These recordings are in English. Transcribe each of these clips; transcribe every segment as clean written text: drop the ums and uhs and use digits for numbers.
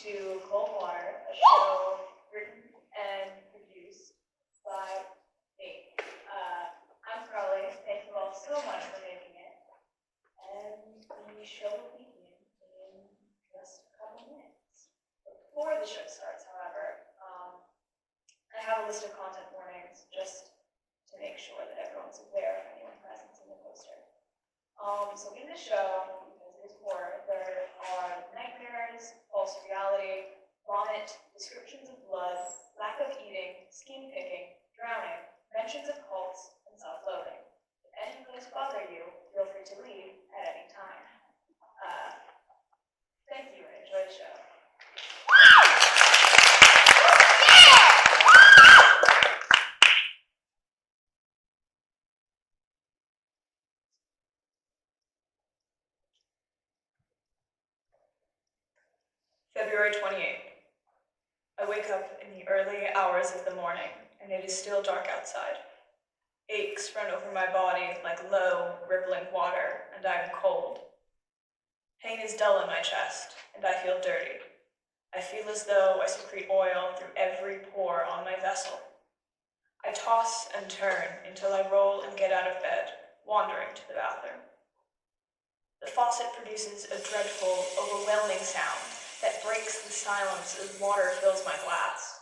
to Cold Water, a show written and produced by me. I'm Carly. Thank you all so much for making it. And the show will begin in just a couple minutes. Before the show starts, however, I have a list of content warnings just to make sure that everyone's aware of anyone present in the poster. So in the show, because it is horror, there are nightmares, false reality, vomit, descriptions of blood, lack of eating, skin picking, drowning, mentions of cults, and self-loathing. If any of those bother you, feel free to leave at any time. Thank you and enjoy the show. February 28th. I wake up in the early hours of the morning, and it is still dark outside. Aches run over my body like low, rippling water, and I am cold. Pain is dull in my chest, and I feel dirty. I feel as though I secrete oil through every pore on my vessel. I toss and turn until I roll and get out of bed, wandering to the bathroom. The faucet produces a dreadful, overwhelming sound that breaks the silence as water fills my glass.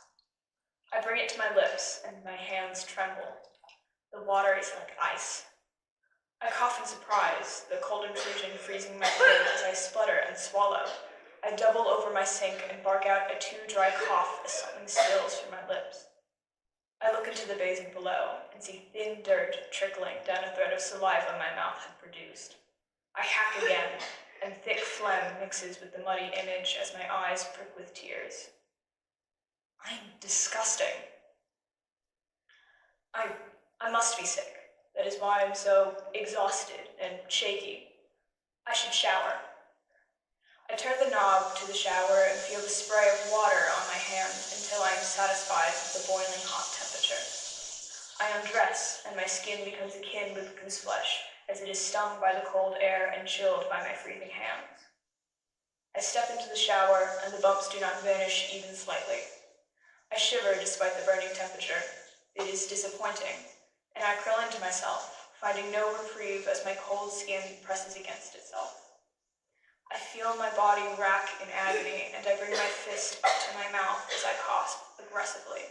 I bring it to my lips, and my hands tremble. The water is like ice. I cough in surprise, the cold intrusion freezing my throat as I splutter and swallow. I double over my sink and bark out a too-dry cough as something spills from my lips. I look into the basin below and see thin dirt trickling down a thread of saliva my mouth had produced. I hack again, and thick phlegm mixes with the muddy image as my eyes prick with tears. I'm disgusting. I must be sick. That is why I'm so exhausted and shaky. I should shower. I turn the knob to the shower and feel the spray of water on my hand until I am satisfied with the boiling hot temperature. I undress, and my skin becomes akin with goose flesh, as it is stung by the cold air and chilled by my freezing hands. I step into the shower, and the bumps do not vanish even slightly. I shiver despite the burning temperature. It is disappointing, and I curl into myself, finding no reprieve as my cold skin presses against itself. I feel my body rack in agony, and I bring my fist up to my mouth as I cough aggressively,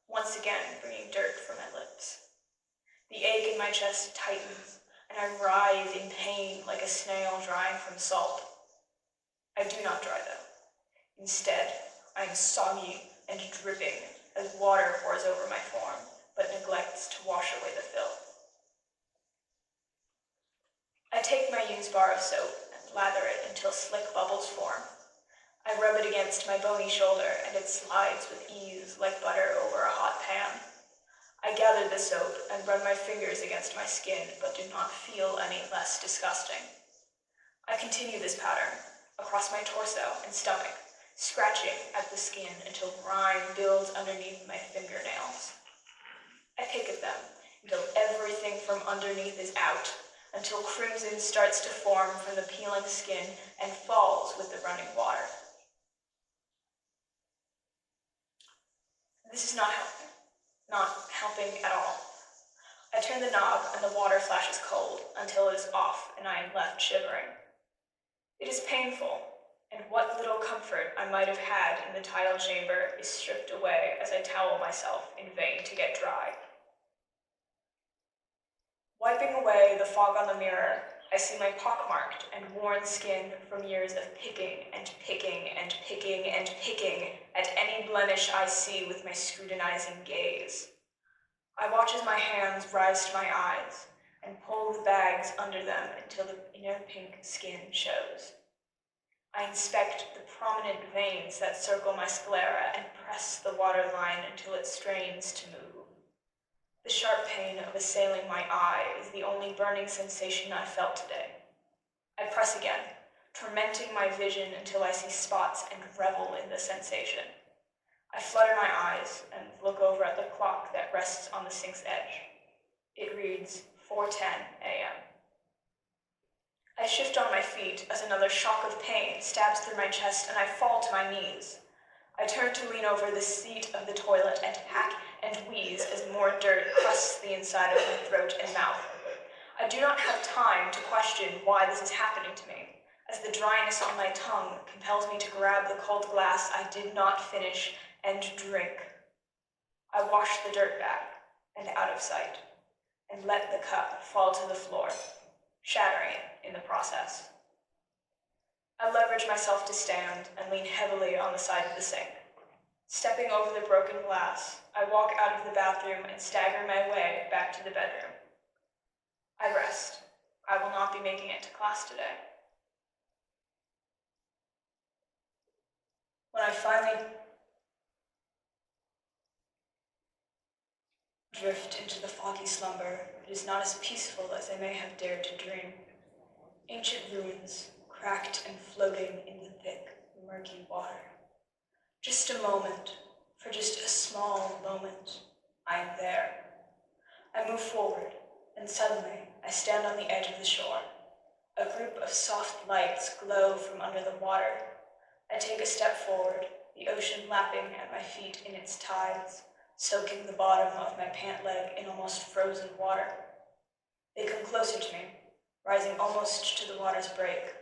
once again bringing dirt from my lips. The ache in my chest tightens, and I writhe in pain like a snail drying from salt. I do not dry, though. Instead, I am soggy and dripping as water pours over my form, but neglects to wash away the filth. I take my used bar of soap and lather it until slick bubbles form. I rub it against my bony shoulder, and it slides with ease like butter over a hot pan. I gather the soap and run my fingers against my skin, but do not feel any less disgusting. I continue this pattern across my torso and stomach, scratching at the skin until grime builds underneath my fingernails. I pick at them until everything from underneath is out, until crimson starts to form from the peeling skin and falls with the running water. This is not helping at all. I turn the knob and the water flashes cold until it is off and I am left shivering. It is painful, and what little comfort I might have had in the tidal chamber is stripped away as I towel myself in vain to get dry. Wiping away the fog on the mirror, I see my pockmarked and worn skin from years of picking and picking and picking and picking at any blemish I see with my scrutinizing gaze. I watch as my hands rise to my eyes and pull the bags under them until the inner pink skin shows. I inspect the prominent veins that circle my sclera and press the waterline until it strains to move. The sharp pain of assailing my eye is the only burning sensation I felt today. I press again, tormenting my vision until I see spots and revel in the sensation. I flutter my eyes and look over at the clock that rests on the sink's edge. It reads 4:10 a.m. I shift on my feet as another shock of pain stabs through my chest and I fall to my knees. I turn to lean over the seat of the toilet and hack and wheeze as more dirt crusts the inside of my throat and mouth. I do not have time to question why this is happening to me, as the dryness on my tongue compels me to grab the cold glass I did not finish and drink. I wash the dirt back and out of sight, and let the cup fall to the floor, shattering it in the process. I leverage myself to stand and lean heavily on the side of the sink. Stepping over the broken glass, I walk out of the bathroom and stagger my way back to the bedroom. I rest. I will not be making it to class today. When I finally drift into the foggy slumber, it is not as peaceful as I may have dared to dream. Ancient ruins, cracked and floating in the thick, murky water. Just a moment, for just a small moment, I am there. I move forward, and suddenly I stand on the edge of the shore. A group of soft lights glow from under the water. I take a step forward, the ocean lapping at my feet in its tides, soaking the bottom of my pant leg in almost frozen water. They come closer to me, rising almost to the water's break.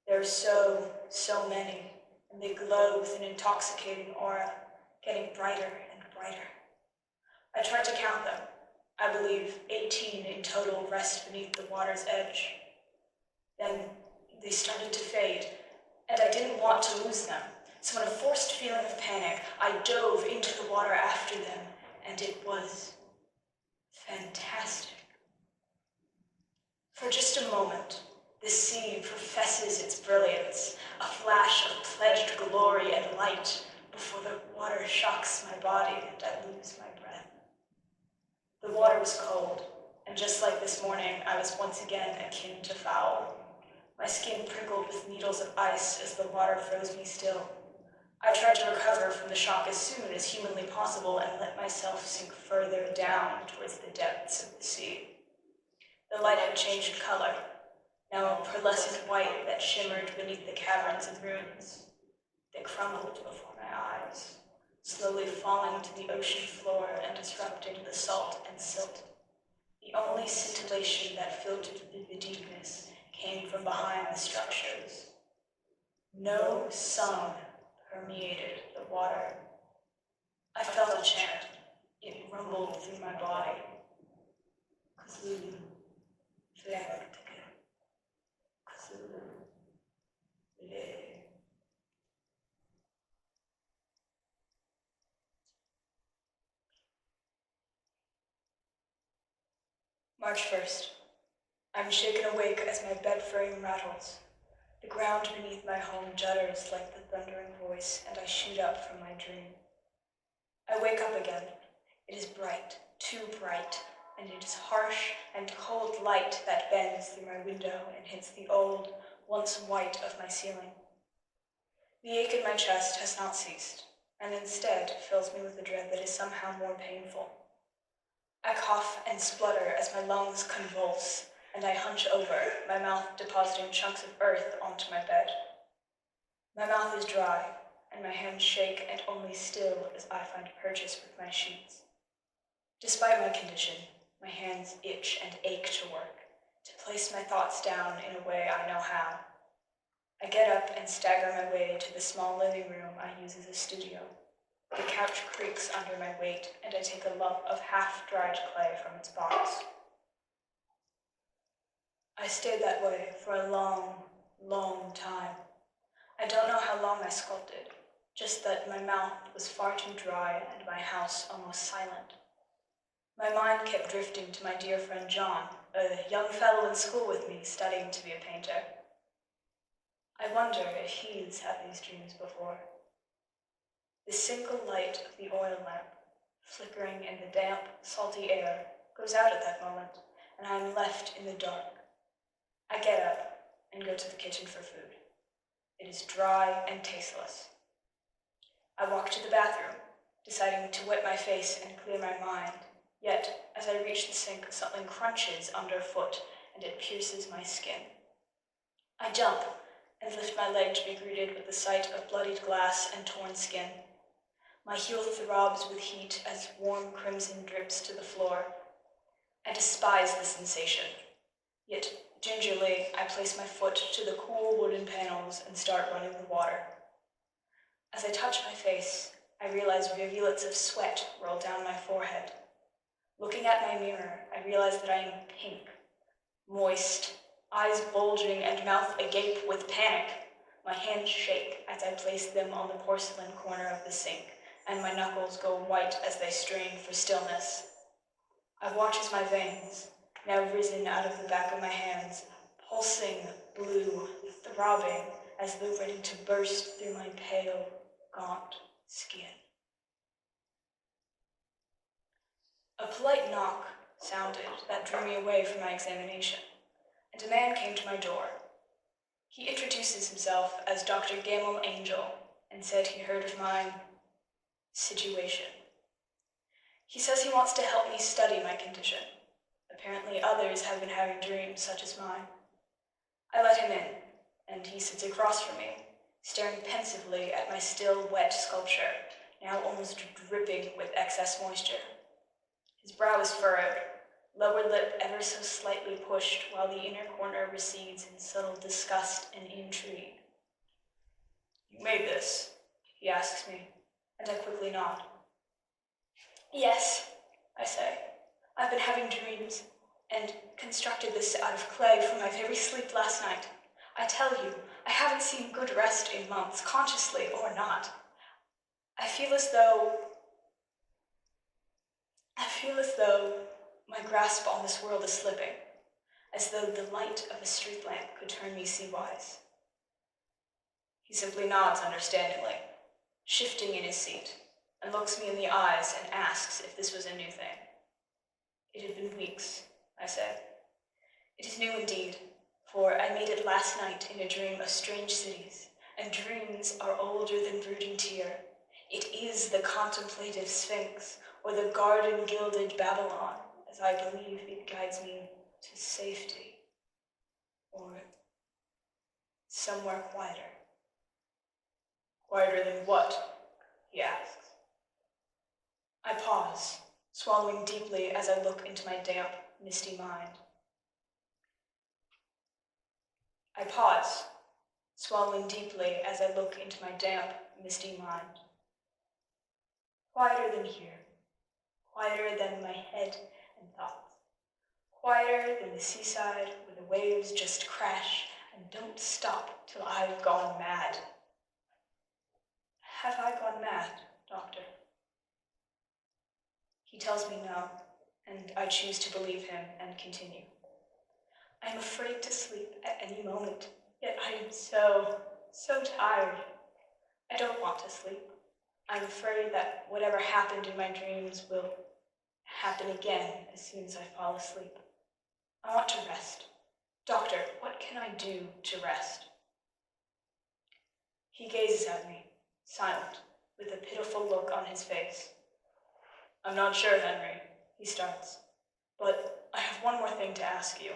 There are so many, and they glow with an intoxicating aura, getting brighter and brighter. I try to count them. I believe 18 in total rest beneath the water's edge. Then they started to fade, and I didn't want to lose them. So in a forced feeling of panic, I dove into the water after them, and it was fantastic. For just a moment, the sea professes its brilliance, a flash of pledged glory and light before the water shocks my body and I lose my breath. The water was cold, and just like this morning, I was once again akin to foul. My skin prickled with needles of ice as the water froze me still. I tried to recover from the shock as soon as humanly possible and let myself sink further down towards the depths of the sea. The light had changed color, now a pearlescent white that shimmered beneath the caverns and ruins. They crumbled before my eyes, slowly falling to the ocean floor and disrupting the salt and silt. The only scintillation that filtered through the deepness came from behind the structures. No song permeated the water. I felt a chant. It rumbled through my body. Cthulhu, Flactica, Cthulhu, Le. March 1st. I'm shaken awake as my bed frame rattles. The ground beneath my home judders like the thundering voice, and I shoot up from my dream. I wake up again. It is bright, too bright, and it is harsh and cold light that bends through my window and hits the old, once white of my ceiling. The ache in my chest has not ceased, and instead fills me with a dread that is somehow more painful. I cough and splutter as my lungs convulse, and I hunch over, my mouth depositing chunks of earth onto my bed. My mouth is dry, and my hands shake and only still as I find purchase with my sheets. Despite my condition, my hands itch and ache to work, to place my thoughts down in a way I know how. I get up and stagger my way to the small living room I use as a studio. The couch creaks under my weight, and I take a lump of half-dried clay from its box. I stayed that way for a long, long time. I don't know how long I sculpted, just that my mouth was far too dry and my house almost silent. My mind kept drifting to my dear friend John, a young fellow in school with me studying to be a painter. I wonder if he's had these dreams before. The single light of the oil lamp, flickering in the damp, salty air, goes out at that moment, and I am left in the dark. I get up and go to the kitchen for food. It is dry and tasteless. I walk to the bathroom, deciding to wet my face and clear my mind. Yet, as I reach the sink, something crunches underfoot, and it pierces my skin. I jump and lift my leg to be greeted with the sight of bloodied glass and torn skin. My heel throbs with heat as warm crimson drips to the floor. I despise the sensation. Yet, gingerly, I place my foot to the cool wooden panels and start running the water. As I touch my face, I realize rivulets of sweat roll down my forehead. Looking at my mirror, I realize that I am pink, moist, eyes bulging and mouth agape with panic. My hands shake as I place them on the porcelain corner of the sink, and my knuckles go white as they strain for stillness. I watch as my veins, now risen out of the back of my hands, pulsing, blue, throbbing, as though ready to burst through my pale, gaunt skin. A polite knock sounded that drew me away from my examination, and a man came to my door. He introduces himself as Dr. Gamel Angel and said he heard of my situation. He says he wants to help me study my condition. Apparently others have been having dreams such as mine. I let him in, and he sits across from me, staring pensively at my still wet sculpture, now almost dripping with excess moisture. His brow is furrowed, lower lip ever so slightly pushed, while the inner corner recedes in subtle disgust and intrigue. "You made this?" he asks me, and I quickly nod. "Yes," I say. "I've been having dreams, and constructed this out of clay from my very sleep last night. I tell you, I haven't seen good rest in months, consciously or not. I feel as though my grasp on this world is slipping, as though the light of a street lamp could turn me sea-wise." He simply nods understandingly, shifting in his seat, and looks me in the eyes and asks if this was a new thing. "It had been weeks," I said. "It is new indeed, for I made it last night in a dream of strange cities, and dreams are older than brooding tear. It is the contemplative Sphinx, or the garden-gilded Babylon, as I believe it guides me to safety, or somewhere quieter." "Quieter than what?" he asks. I pause, swallowing deeply as I look into my damp, misty mind. Quieter than here, quieter than my head and thoughts, quieter than the seaside where the waves just crash and don't stop till I've gone mad. Have I gone mad, Doctor? He tells me no, and I choose to believe him and continue. I am afraid to sleep at any moment, yet I am so tired. I don't want to sleep. I'm afraid that whatever happened in my dreams will happen again as soon as I fall asleep. I want to rest. Doctor, what can I do to rest? He gazes at me, silent, with a pitiful look on his face. I'm not sure, Henry, he starts, but I have one more thing to ask you.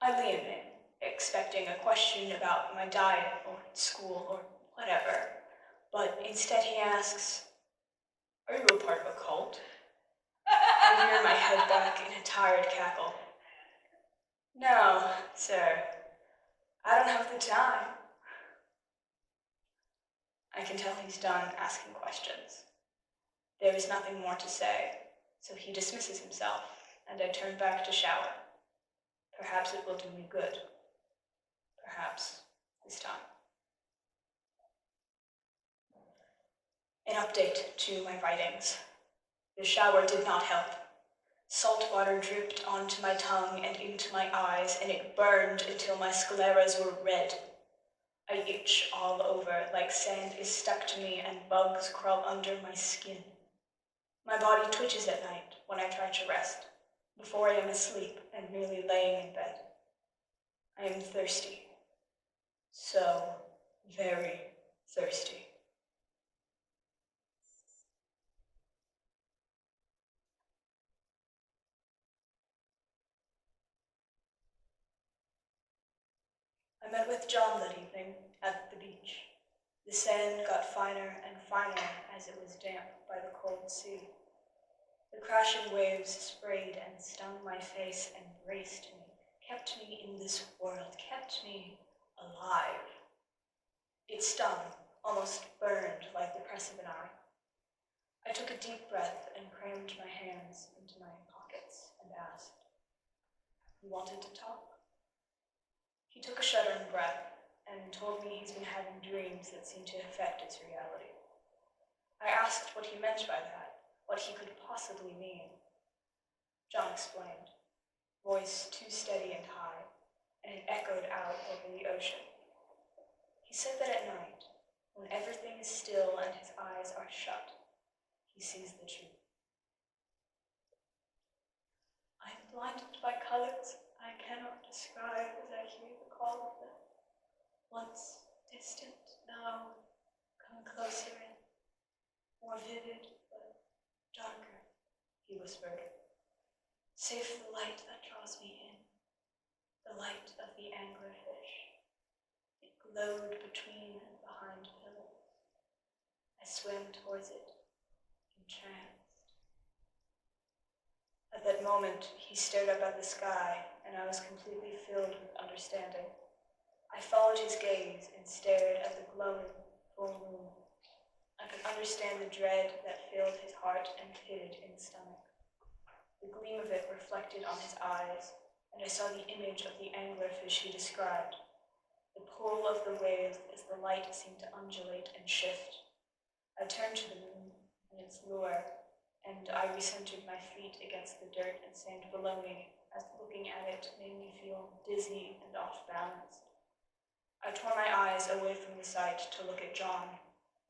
I lean in, expecting a question about my diet or school or whatever, but instead he asks, are you a part of a cult? I rear my head back in a tired cackle. No, sir, I don't have the time. I can tell he's done asking questions. There is nothing more to say, so he dismisses himself, and I turn back to shower. Perhaps it will do me good. Perhaps this time. An update to my writings. The shower did not help. Salt water dripped onto my tongue and into my eyes, and it burned until my scleras were red. I itch all over, like sand is stuck to me and bugs crawl under my skin. My body twitches at night when I try to rest, before I am asleep and merely laying in bed. I am thirsty. So very thirsty. met with John that evening at the beach. The sand got finer and finer as it was damp by the cold sea. The crashing waves sprayed and stung my face and braced me, kept me in this world, kept me alive. It stung, almost burned like the press of an eye. I took a deep breath and crammed my hands into my pockets and asked, "You wanted to talk?" He took a shuddering breath and told me he's been having dreams that seem to affect its reality. I asked what he meant by that, what he could possibly mean. John explained, voice too steady and high, and it echoed out over the ocean. He said that at night, when everything is still and his eyes are shut, he sees the truth. I am blinded by colors I cannot describe as I hear the call of them. Once distant, now coming closer in, more vivid but darker, he whispered. Save the light that draws me in, the light of the anglerfish. It glowed between and behind pillars. I swam towards it, entranced. At that moment, he stared up at the sky, and I was completely filled with understanding. I followed his gaze and stared at the glowing full moon. I could understand the dread that filled his heart and pitted in his stomach. The gleam of it reflected on his eyes, and I saw the image of the anglerfish he described. The pull of the wave as the light seemed to undulate and shift. I turned to the moon and its lure, and I recentered my feet against the dirt and sand below me, as looking at it made me feel dizzy and off balance. I tore my eyes away from the sight to look at John,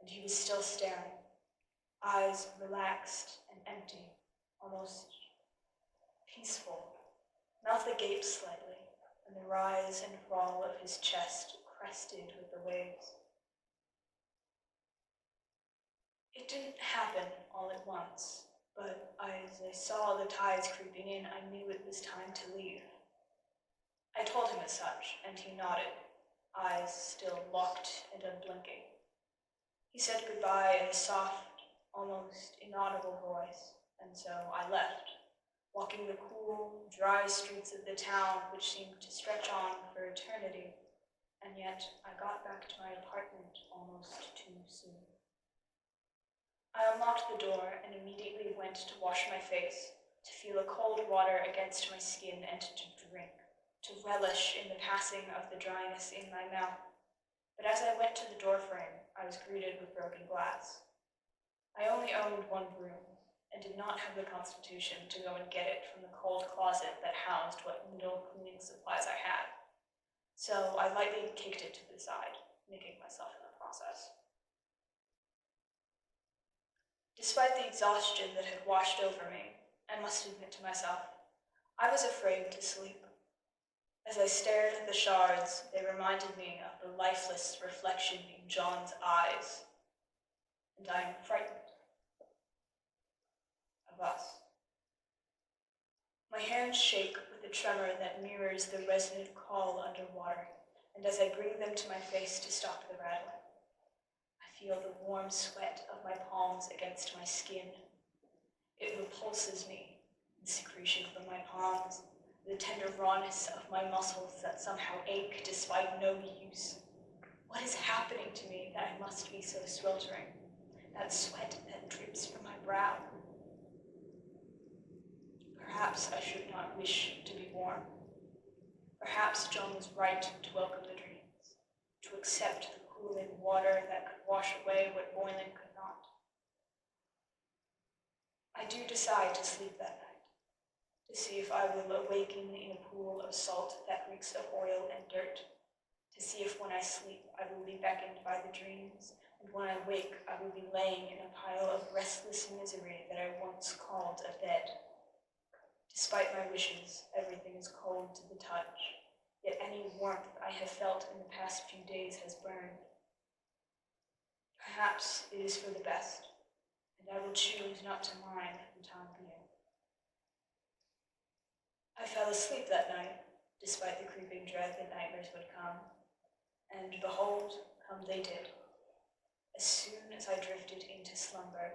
and he was still staring, eyes relaxed and empty, almost peaceful, mouth agape slightly, and the rise and fall of his chest crested with the waves. It didn't happen all at once, but as I saw the tides creeping in, I knew it was time to leave. I told him as such, and he nodded, eyes still locked and unblinking. He said goodbye in a soft, almost inaudible voice, and so I left, walking the cool, dry streets of the town which seemed to stretch on for eternity, and yet I got back to my apartment almost too soon. I unlocked the door and immediately went to wash my face, to feel the cold water against my skin and to drink, to relish in the passing of the dryness in my mouth. But as I went to the doorframe, I was greeted with broken glass. I only owned one broom and did not have the constitution to go and get it from the cold closet that housed what little cleaning supplies I had. So I lightly kicked it to the side, nicking myself in the process. Despite the exhaustion that had washed over me, I must admit to myself, I was afraid to sleep. As I stared at the shards, they reminded me of the lifeless reflection in John's eyes, and I am frightened of us. My hands shake with a tremor that mirrors the resonant call underwater, and as I bring them to my face to stop the rattling, I feel the warm sweat of my palms against my skin. It repulses me, the secretion from my palms, the tender rawness of my muscles that somehow ache despite no use. What is happening to me that I must be so sweltering? That sweat that drips from my brow. Perhaps I should not wish to be warm. Perhaps John was right to welcome the dreams, to accept the cooling water that could wash away what boiling could not. I do decide to sleep that night, to see if I will awaken in a pool of salt that reeks of oil and dirt, to see if when I sleep I will be beckoned by the dreams, and when I wake I will be laying in a pile of restless misery that I once called a bed. Despite my wishes, everything is cold to the touch, yet any warmth I have felt in the past few days has burned. Perhaps it is for the best, and I will choose not to mind for the time being. I fell asleep that night, despite the creeping dread that nightmares would come, And behold, come they did. As soon as I drifted into slumber,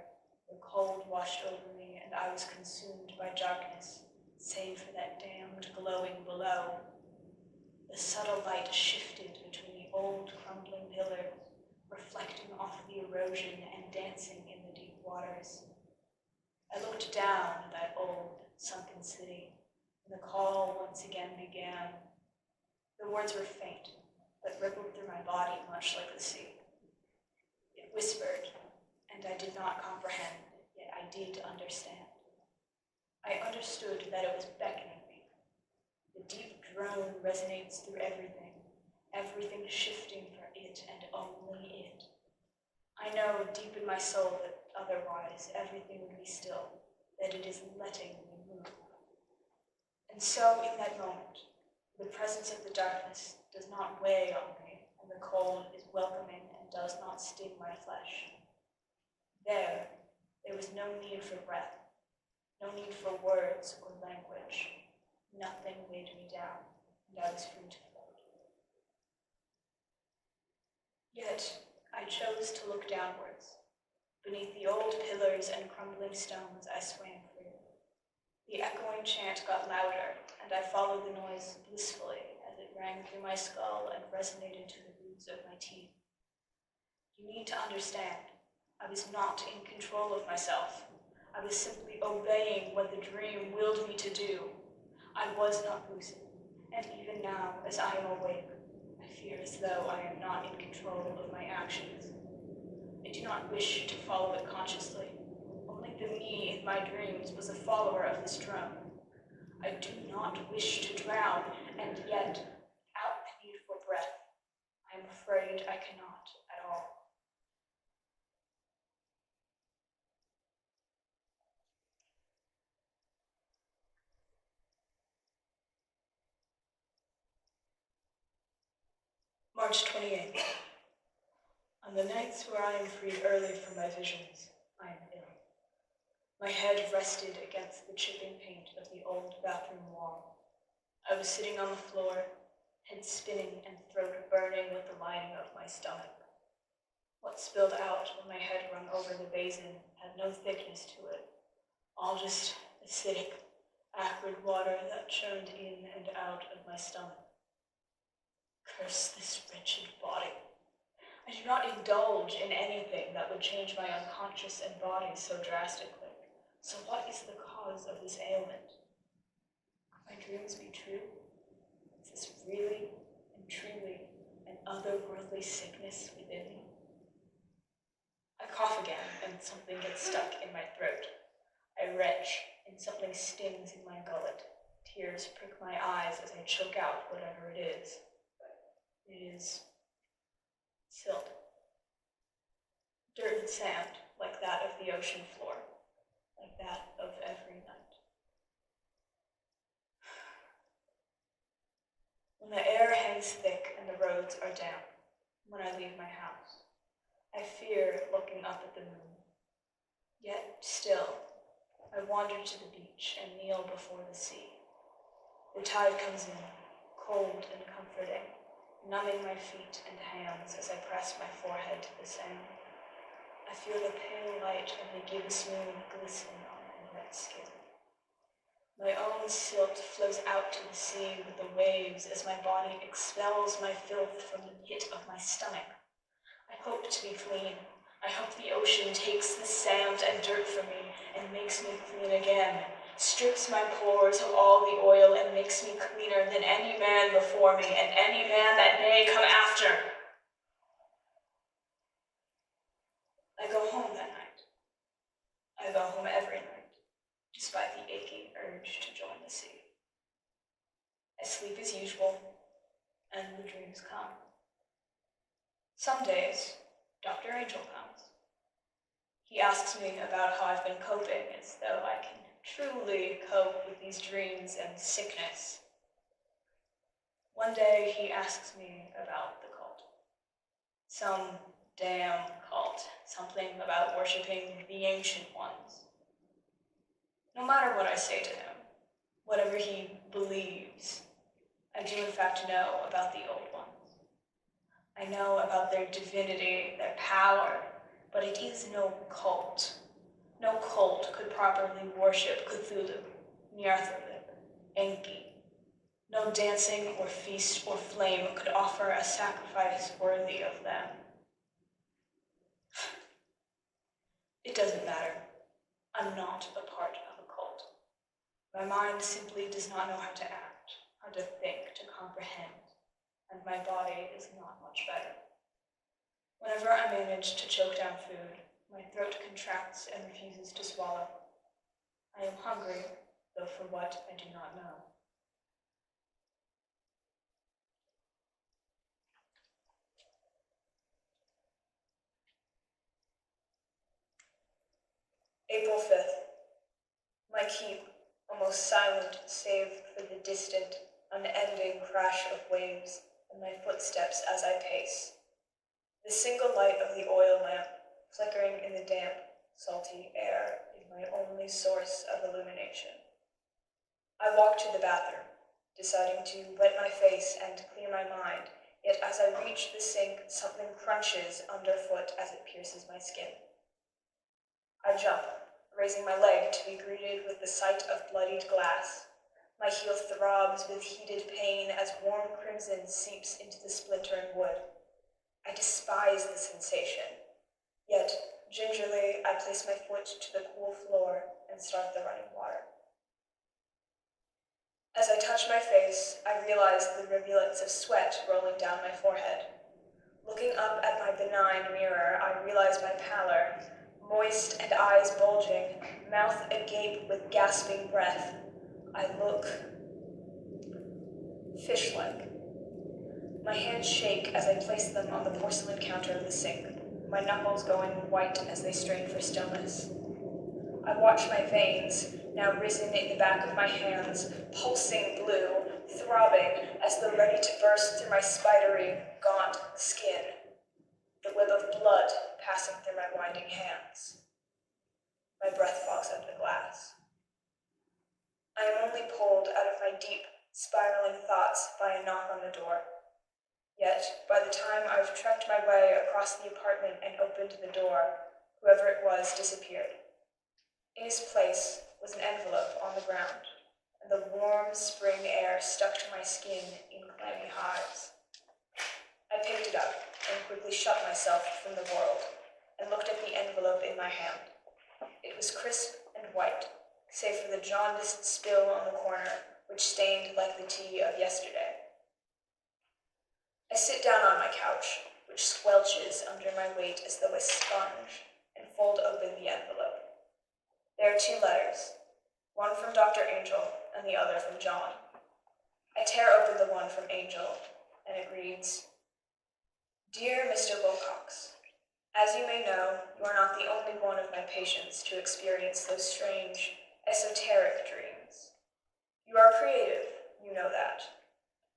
the cold washed over me, and I was consumed by darkness, save for that damned glowing below. The subtle light shifted between the old crumbling pillars, reflecting off the erosion and dancing in the deep waters. I looked down at that old, sunken city, and the call once again began. The words were faint, but rippled through my body much like the sea. It whispered, and I did not comprehend, yet I did understand. I understood that it was beckoning me. The deep drone resonates through everything shifting for it and only it. I know deep in my soul that otherwise everything would be still, that it is letting me move. And so in that moment, the presence of the darkness does not weigh on me, and the cold is welcoming and does not sting my flesh. There was no need for breath, no need for words or language. Nothing weighed me down, and I was free to float. Yet I chose to look downwards. Beneath the old pillars and crumbling stones, I swam free. The echoing chant got louder, and I followed the noise blissfully as it rang through my skull and resonated to the roots of my teeth. You need to understand, I was not in control of myself. I was simply obeying what the dream willed me to do. I was not lucid, and even now, as I am awake, I fear as though I am not in control of my actions. I do not wish to follow it consciously. Only the me in my dreams was a follower of this drone. I do not wish to drown, and yet, without the need for breath, I am afraid I cannot at all. March 28th. On the nights where I am freed early from my visions, I am ill. My head rested against the chipping paint of the old bathroom wall. I was sitting on the floor, head spinning and throat burning with the lining of my stomach. What spilled out when my head rung over the basin had no thickness to it, all just acidic, acrid water that churned in and out of my stomach. Curse this wretched body. I do not indulge in anything that would change my unconscious and body so drastically. So what is the cause of this ailment? Could my dreams be true? Is this really and truly an otherworldly sickness within me? I cough again, and something gets stuck in my throat. I retch, and something stings in my gullet. Tears prick my eyes as I choke out whatever it is. It is silt. Dirt and sand, like that of the ocean floor, like that of every night. When the air hangs thick and the roads are damp, when I leave my house, I fear looking up at the moon. Yet still, I wander to the beach and kneel before the sea. The tide comes in, cold and comforting, numbing my feet and hands as I press my forehead to the sand. I feel the pale light of the gibbous moon glisten on my wet skin. My own silt flows out to the sea with the waves as my body expels my filth from the pit of my stomach. I hope to be clean. I hope the ocean takes the sand and dirt from me and makes me clean again, strips my pores of all the oil and makes me cleaner than any man before me and any man that may come after. I go home that night. I go home every night, despite the aching urge to join the sea. I sleep as usual, and the dreams come. Some days, Dr. Angel comes. He asks me about how I've been coping, as though I can truly cope with these dreams and sickness. One day he asks me about the cult. Some damn cult, something about worshiping the ancient ones. No matter what I say to him, whatever he believes, I do in fact know about the old ones. I know about their divinity, their power, but it is no cult. No cult could properly worship Cthulhu, Nyarlathotep, Enki. No dancing or feast or flame could offer a sacrifice worthy of them. It doesn't matter. I'm not a part of a cult. My mind simply does not know how to act, how to think, to comprehend, and my body is not much better. Whenever I manage to choke down food, my throat contracts and refuses to swallow. I am hungry, though for what I do not know. April 5th. My keep, almost silent save for the distant, unending crash of waves and my footsteps as I pace. The single light of the oil lamp, flickering in the damp, salty air, is my only source of illumination. I walk to the bathroom, deciding to wet my face and clear my mind, yet as I reach the sink, something crunches underfoot as it pierces my skin. I jump, raising my leg to be greeted with the sight of bloodied glass. My heel throbs with heated pain as warm crimson seeps into the splintering wood. I despise the sensation, yet gingerly I place my foot to the cool floor and start the running water. As I touch my face, I realize the rivulets of sweat rolling down my forehead. Looking up at my benign mirror, I realize my pallor, moist and eyes bulging, mouth agape with gasping breath. I look fish-like. My hands shake as I place them on the porcelain counter of the sink, my knuckles going white as they strain for stillness. I watch my veins, now risen in the back of my hands, pulsing blue, throbbing as though ready to burst through my spidery, gaunt skin, the web of blood passing through my winding hands. My breath fogs up the glass. I am only pulled out of my deep, spiraling thoughts by a knock on the door. Yet, by the time I've trekked my way across the apartment and opened the door, whoever it was disappeared. In his place was an envelope on the ground, and the warm spring air stuck to my skin in clammy hives. I picked it up and quickly shut myself from the world, and looked at the envelope in my hand. It was crisp and white, save for the jaundiced spill on the corner, which stained like the tea of yesterday. I sit down on my couch, which squelches under my weight as though a sponge, and fold open the envelope. There are 2 letters, one from Dr. Angel and the other from John. I tear open the one from Angel, and it reads, Dear Mr. Wilcox, as you may know, you are not the only one of my patients to experience those strange, esoteric dreams. You are creative, you know that.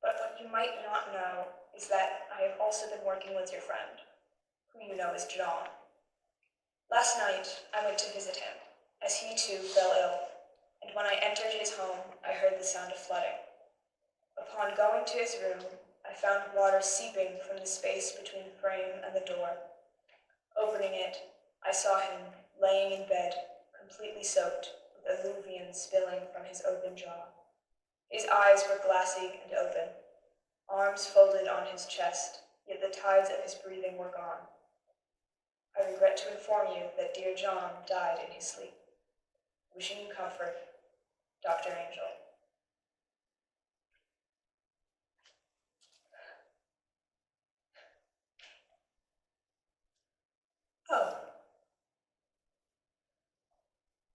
But what you might not know is that I have also been working with your friend, who you know as John. Last night, I went to visit him, as he too fell ill, and when I entered his home, I heard the sound of flooding. Upon going to his room, I found water seeping from the space between the frame and the door. Opening it, I saw him laying in bed, completely soaked, with alluvion spilling from his open jaw. His eyes were glassy and open, arms folded on his chest, yet the tides of his breathing were gone. I regret to inform you that dear John died in his sleep. Wishing you comfort, Dr. Angel.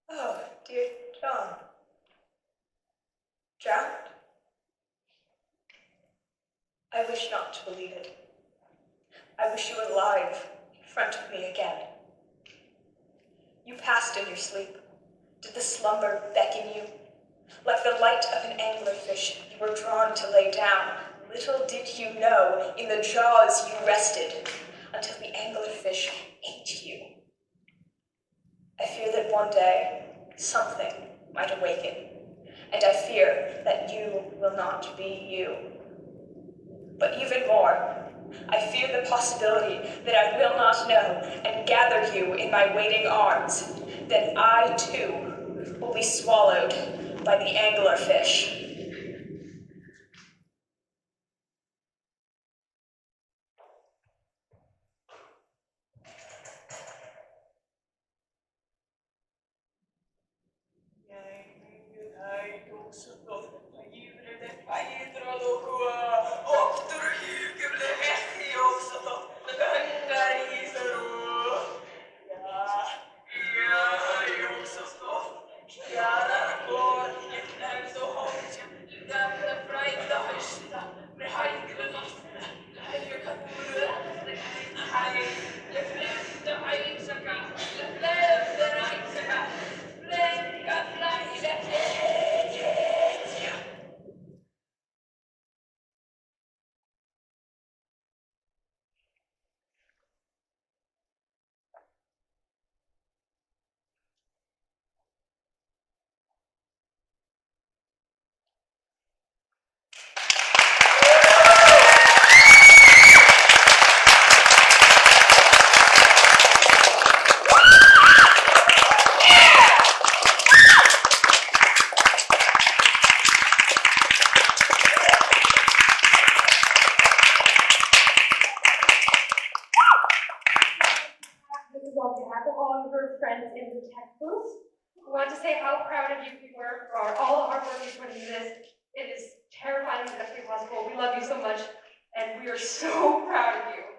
Oh, dear John. Drowned? I wish not to believe it. I wish you were alive, in front of me again. You passed in your sleep. Did the slumber beckon you? Like the light of an anglerfish, you were drawn to lay down. Little did you know, in the jaws you rested, until the anglerfish ate you. I fear that one day, something might awaken, and I fear that you will not be you. But even more, I fear the possibility that I will not know and gather you in my waiting arms. Then I, too, will be swallowed by the anglerfish. On behalf of all of her friends in the tech booth, we want to say how proud of you we were for all the hard work you put into this. It is terrifying that it's possible. We love you so much, and we are so proud of you.